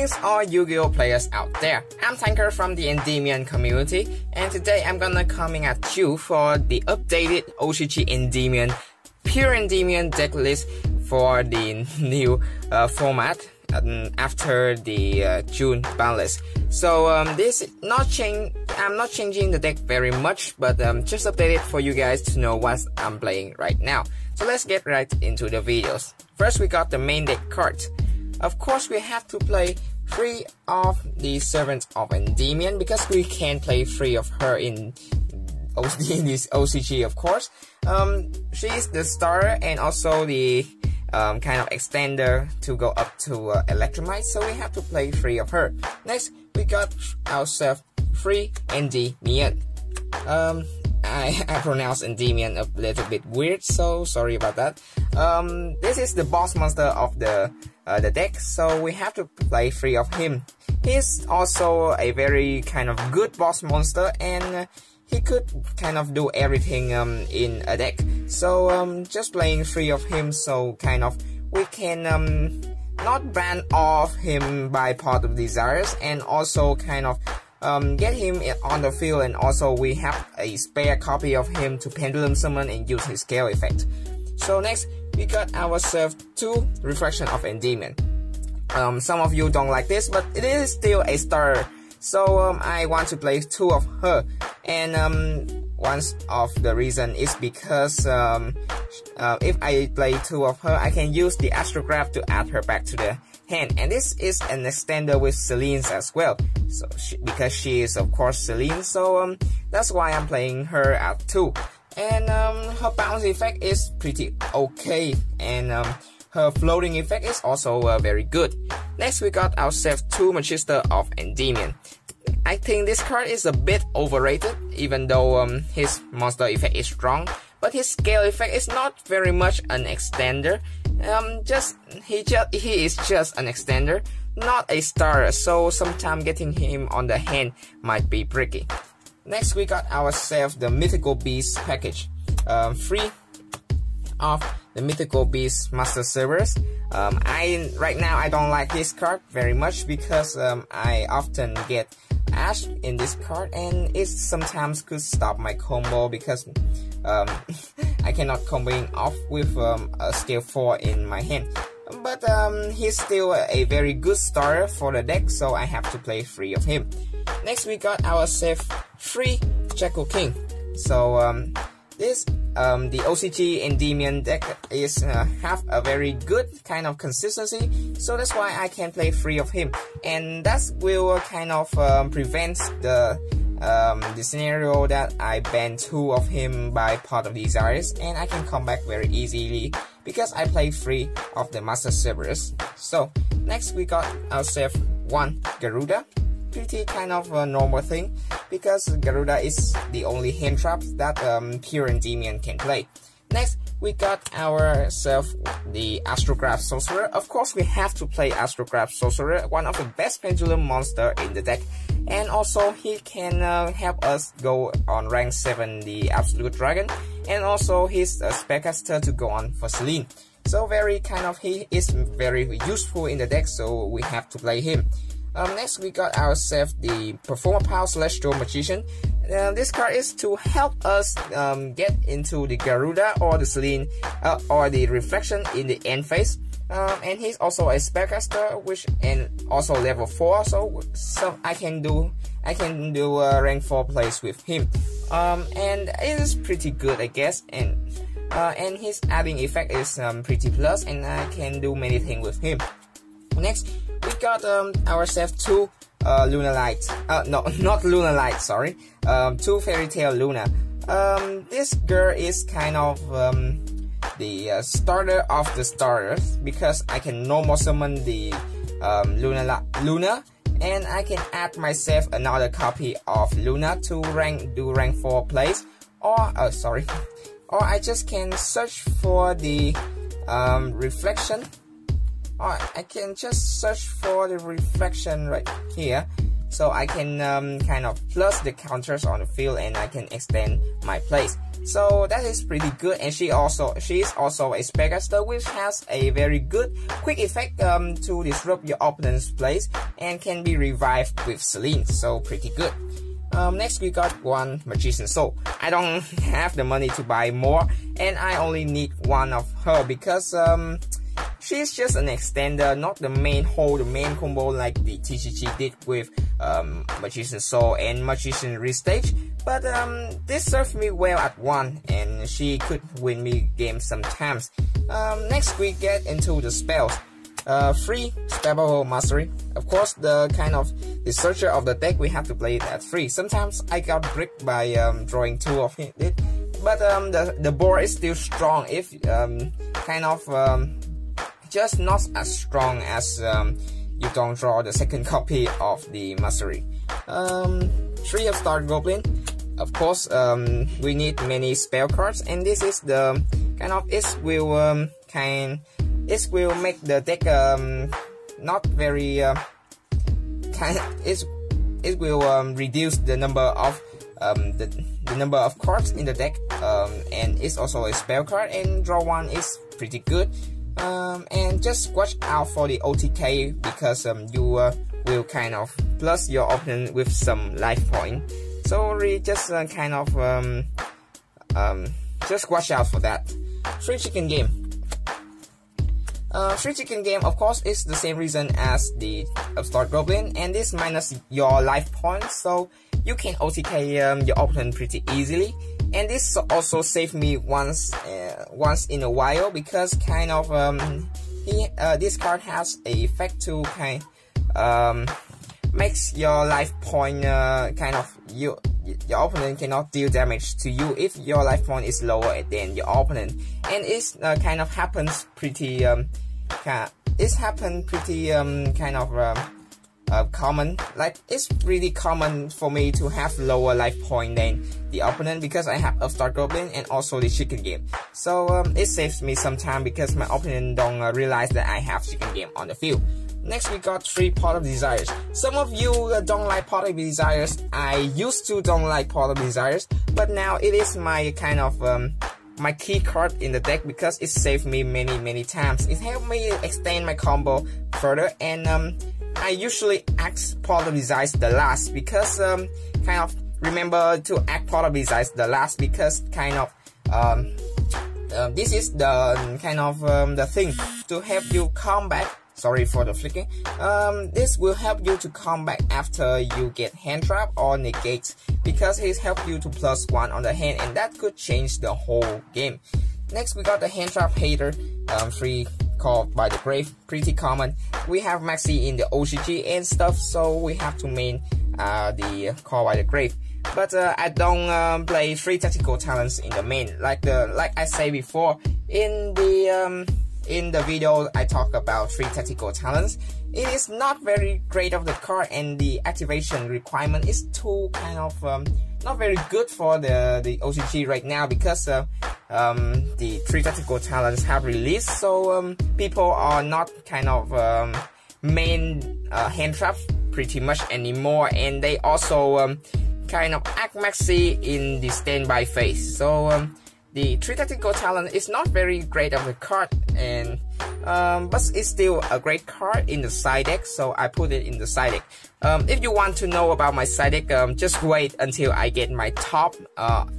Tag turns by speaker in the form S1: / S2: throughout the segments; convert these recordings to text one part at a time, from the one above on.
S1: Greetings all Yu-Gi-Oh players out there. I'm Tanker from the Endymion community, and today I'm gonna coming at you for the updated OCG Endymion, pure Endymion deck list for the new format after the June Banlist. So this I'm not changing the deck very much, but just update it for you guys to know what I'm playing right now. So let's get right into the videos. First, we got the main deck cards. Of course, we have to play 3 of the Servants of Endymion because we can't play 3 of her in this OCG, of course. She is the starter and also the kind of extender to go up to Electromite, so we have to play 3 of her. Next, we got ourselves 3 Endymion. I pronounced Endymion a little bit weird, so sorry about that. This is the boss monster of the deck, so we have to play 3 of him. He's also a very kind of good boss monster, and he could kind of do everything in a deck. So just playing 3 of him, so kind of we can not ban off him by Pot of Desires, and also kind of get him on the field, and also we have a spare copy of him to Pendulum Summon and use his scale effect. So next, we got ourselves 2 Reflection of Endymion. Some of you don't like this, but it is still a starter. So I want to play 2 of her, and one of the reason is because if I play 2 of her, I can use the Astrograph to add her back to the hand, and this is an extender with Celine's as well. So because she is of course Celine, so that's why I'm playing her at 2. And her bounce effect is pretty okay, and her floating effect is also very good. Next, we got ourselves 2 Magister of Endymion. I think this card is a bit overrated, even though his monster effect is strong, but his scale effect is not very much an extender. He is just an extender, not a starter, so sometimes getting him on the hand might be tricky. Next, we got ourselves the Mythical Beast package. 3 of the Mythical Beast Master Servers. Right now I don't like this card very much because I often get Ash in this card, and it sometimes could stop my combo because I cannot comboing off with a scale 4 in my hand. But he's still a very good starter for the deck, so I have to play 3 of him. Next, we got ourselves 3 Jackal King. So the OCG Endymion deck is have a very good kind of consistency, so that's why I can play 3 of him, and that will kind of prevent the scenario that I ban 2 of him by Pot of Desires, and I can come back very easily because I play 3 of the Master Servers. So next, we got ourselves 1 Garuda. Pretty kind of a normal thing because Garuda is the only hand trap that pure Endymion can play. Next, we got ourselves the Astrograph Sorcerer. Of course, we have to play Astrograph Sorcerer, one of the best pendulum monster in the deck, and also he can help us go on rank 7 the Absolute Dragon, and also he's a Spellcaster to go on for Celine. So very kind of he is very useful in the deck, so we have to play him. Next, we got ourselves the Performer Power Celestial Magician. This card is to help us get into the Garuda or the Celine or the Reflection in the end phase. And he's also a Spellcaster, and also level 4, so I can do rank 4 plays with him. And it is pretty good, I guess. And his adding effect is pretty plus, and I can do many things with him. Next, we got ourselves 2 Luna Light. No, not Luna Light, sorry. 2 Fairy Tail Luna. This girl is kind of the starter of the starters because I can normal summon the Luna, and I can add myself another copy of Luna to do rank 4 plays, or or I just can search for the Reflection. Or I can just search for the Reflection right here. so I can kind of plus the counters on the field and I can extend my plays. So that is pretty good, and she is also a spellcaster, which has a very good quick effect to disrupt your opponent's plays and can be revived with Celine, so pretty good. Next we got one Magician Soul. I don't have the money to buy more, and I only need one of her because she's just an extender, not the main combo like the TCG did with Magician Soul and Magician Restage. But this served me well at 1, and she could win me games sometimes. Next we get into the spells. Free Spell Mastery. Of course, the searcher of the deck, we have to play it at 3. Sometimes I got bricked by drawing 2 of it, but the board is still strong if just not as strong as you don't draw the second copy of the mastery. 3 of Star Goblin. Of course, we need many spell cards, and this is the it will make the deck not very it will reduce the number of the number of cards in the deck, and it's also a spell card, and draw 1 is pretty good. And just watch out for the OTK because you will kind of plus your opponent with some life point. So really just just watch out for that. 3 Chicken Game. 3 Chicken Game, of course, is the same reason as the Upstart Goblin, and this minus your life points, so you can OTK your opponent pretty easily. And this also saved me once in a while because this card has a effect to makes your life point your opponent cannot deal damage to you if your life point is lower than your opponent, and it's happens pretty common. Like, it's really common for me to have lower life point than the opponent because I have Upstart Goblin and also the Chicken Game. So it saves me some time because my opponent don't realize that I have Chicken Game on the field. Next we got 3 Pot of Desires. Some of you don't like Pot of Desires. I used to don't like Pot of Desires, but now it is my my key card in the deck because it saved me many times. It helped me extend my combo further, and I usually act Pot of Desires the last because remember to act Pot of Desires the last because this is the the thing to help you come back. Sorry for the flicking. This will help you to come back after you get hand trap or negate because it helps you to +1 on the hand, and that could change the whole game. Next we got the hand trap hater. 3 Called by the Grave, pretty common. We have Maxi in the OCG and stuff, so we have to main the Call by the Grave. But I don't play 3 tactical talents in the main. Like I say before in the video I talk about 3 tactical talents. It is not very great of the card, and the activation requirement is too not very good for the OCG right now because the 3 tactical talents have released, so people are not main hand trap pretty much anymore, and they also act maxi in the standby phase. So the 3 tactical talent is not very great of the card, and but it's still a great card in the side deck, so I put it in the side deck. If you want to know about my side deck, just wait until I get my top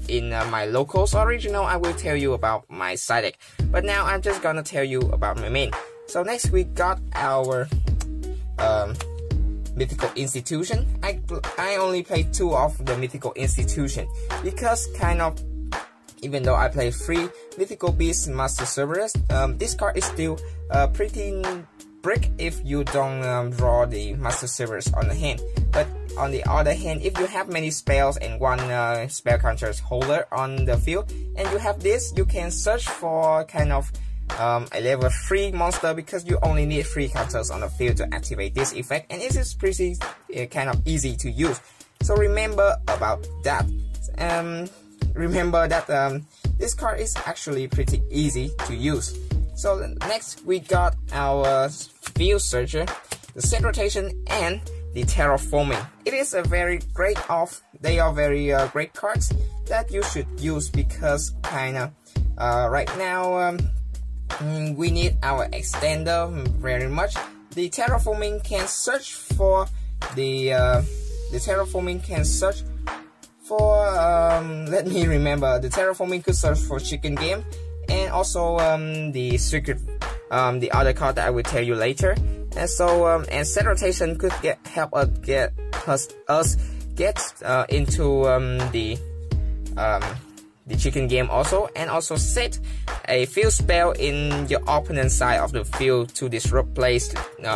S1: in my locals or regional. I will tell you about my side deck, but now I'm just gonna tell you about my main. So next we got our Mythical Institution. I only play 2 of the Mythical Institution because even though I play 3 Mythical Beast Master Cerberus, this card is still pretty brick if you don't draw the Master Cerberus on the hand. But on the other hand, if you have many spells and 1 spell counters holder on the field, and you have this, you can search for a level 3 monster because you only need 3 counters on the field to activate this effect, and it is pretty easy to use. So remember about that. Remember that this card is actually pretty easy to use. So next we got our Field Searcher, the set rotation, and the terraforming. It is a very great they are very great cards that you should use, because kinda right now we need our extender very much. The terraforming can search for let me remember, the terraforming could search for chicken game, and also the secret, the other card that I will tell you later. And so and set rotation could help us get into the chicken game also, and also set a field spell in your opponent's side of the field to disrupt plays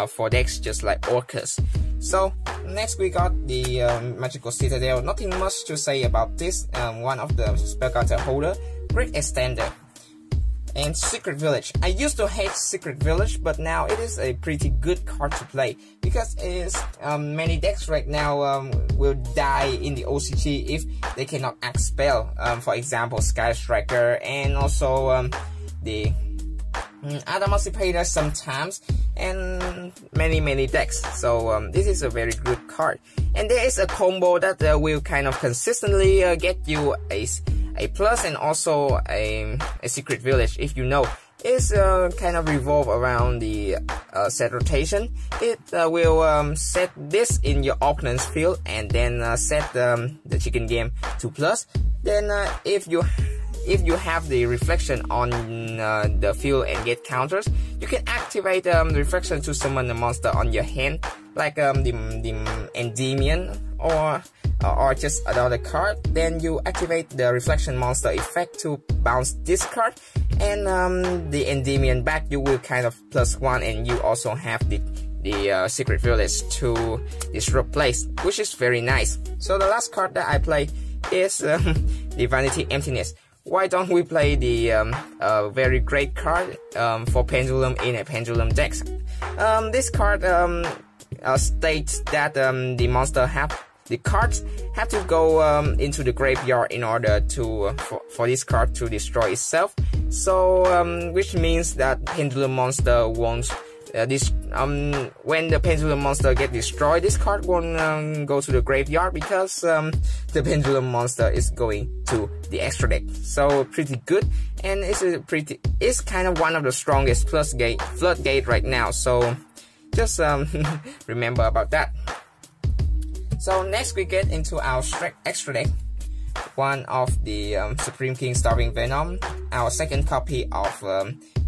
S1: for decks just like Orcus. So next we got the Magical Citadel. Nothing much to say about this. One of the spellcaster holder, great extender. And Secret Village. I used to hate Secret Village, but now it is a pretty good card to play, because it's many decks right now will die in the OCG if they cannot act spell. For example, Sky Striker, and also the Adamantipator sometimes, and many decks. So this is a very good card, and there is a combo that will kind of consistently get you a plus, and also a Secret Village. If you know, it's kind of revolve around the set rotation. It will set this in your opponent's field, and then set the chicken game to plus. Then if you have the reflection on the field and get counters, you can activate reflection to summon a monster on your hand, like the Endymion or just another card. Then you activate the reflection monster effect to bounce this card, and the Endymion back, you will kind of +1, and you also have the Secret Village to disrupt plays, which is very nice. So the last card that I play is the Vanity Emptiness. Why don't we play the very great card for Pendulum in a Pendulum deck? This card states that the cards have to go into the graveyard in order to for this card to destroy itself. So which means that Pendulum monster won't when the Pendulum monster get destroyed, this card won't go to the graveyard, because the Pendulum monster is going to the extra deck. So pretty good, and it's kind of one of the strongest floodgate right now. So just remember about that. So next we get into our extra deck. One of the Supreme King Starving Venom, our second copy of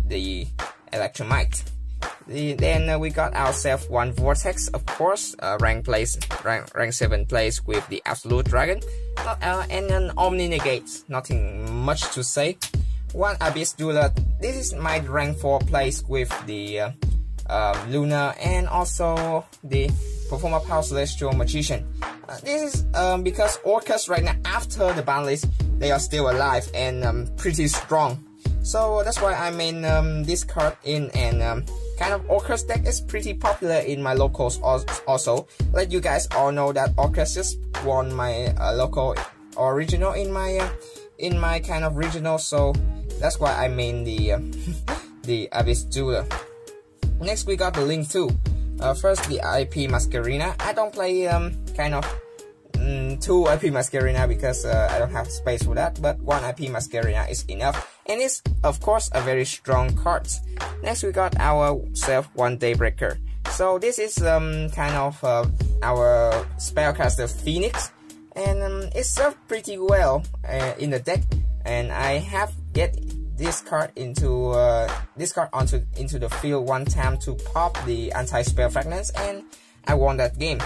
S1: the Electromite. Then we got ourselves one Vortex, of course, rank 7 plays with the Absolute Dragon, and an Omni Negate. Nothing much to say. One Abyss Dueler. This is my rank 4 plays with the Luna, and also the Performer Power Celestial Magician. This is because Orcus right now, after the Banlist, they are still alive and pretty strong. So that's why I mean this card in, and kind of Orcus deck is pretty popular in my locals also. Let you guys all know that Orcus just won my local or regional in my kind of regional. So that's why I mean the the Abyss Dueler. Next we got the Link 2. First the IP Masquerina. I don't play kind of 2 IP Masquerina because I don't have space for that, but 1 IP Masquerina is enough, and it's of course a very strong card. Next we got ourselves 1 Daybreaker. So this is kind of our spellcaster Phoenix, and it served pretty well in the deck, and I have get this card into into the field 1 time to pop the anti-spell fragments, and I won that game.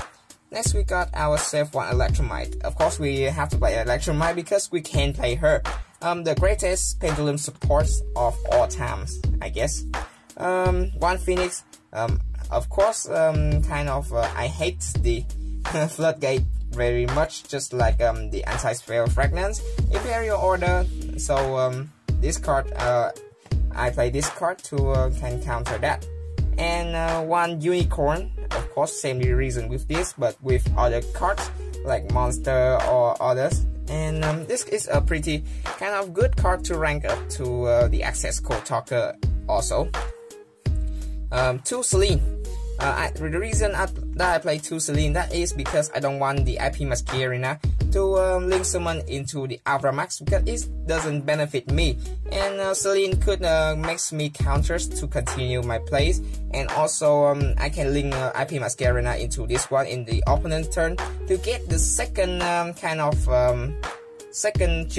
S1: Next we got ourselves 1 Electromite. Of course we have to play Electromite because we can play her. The greatest pendulum supports of all times, I guess. 1 Phoenix. Of course, kind of I hate the Floodgate very much, just like the anti-spell fragments. Imperial Order. So this card, I play this card to can counter that. And 1 Unicorn. Of course, same reason with this, but with other cards like Monster or others. And this is a pretty kind of good card to rank up to the Access Code Talker also. 2 Celine. The reason that I play 2 Celine, that is because I don't want the IP Mask Arena to link someone into the Ultra Max, because it doesn't benefit me, and Celine could makes me counters to continue my plays, and also I can link IP Mask Arena into this one in the opponent's turn to get the second kind of second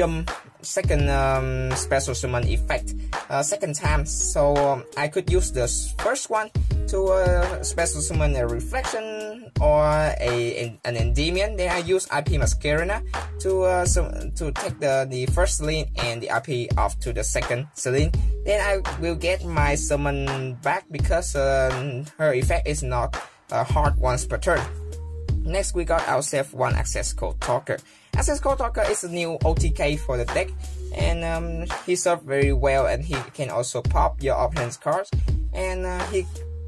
S1: special summon effect second time. So I could use the first one to special summon a reflection or an Endymion. Then I use IP Mask Arena to take the first Celine and the IP off to the second Celine. Then I will get my summon back because her effect is not hard once per turn. Next, we got ourselves one Access Code Talker. Access Code Talker is a new OTK for the deck, and he serves very well, and he can also pop your opponent's cards, and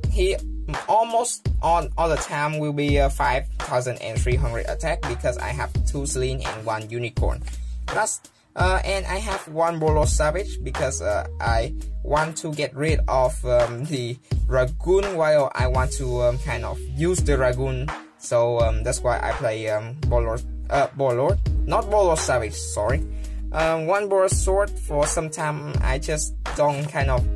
S1: he almost all the time will be 5,300 attack because I have 2 Celine and 1 Unicorn. Plus, and I have 1 Bolo Savage because I want to get rid of the Dragoon while I want to kind of use the Dragoon. So that's why I play not Bolo Savage, sorry. 1 Bolo Sword for some time. I just don't kind of,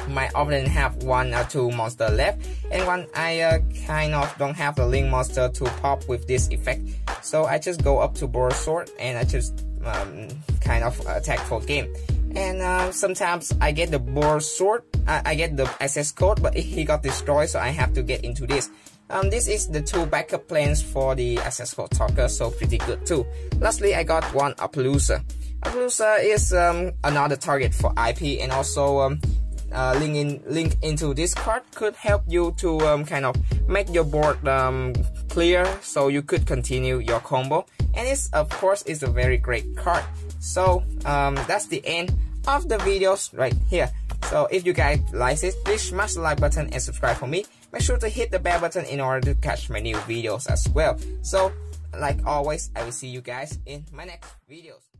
S1: my opponent have 1 or 2 monster left, and when I kind of don't have the link monster to pop with this effect, so I just go up to Bolo Sword and I just kind of attack for game. And sometimes I get the Bolo Sword, I get the access code, but he got destroyed, so I have to get into this. This is the 2 backup plans for the Access Code Talker, so pretty good too. Lastly, I got 1 Appaloosa. Appaloosa is another target for IP, and also link into this card could help you to kind of make your board clear, so you could continue your combo. And it's, of course, is a very great card. So that's the end of the videos right here. So if you guys like it, please smash the like button and subscribe for me. Make sure to hit the bell button in order to catch my new videos as well. So like always, I will see you guys in my next videos.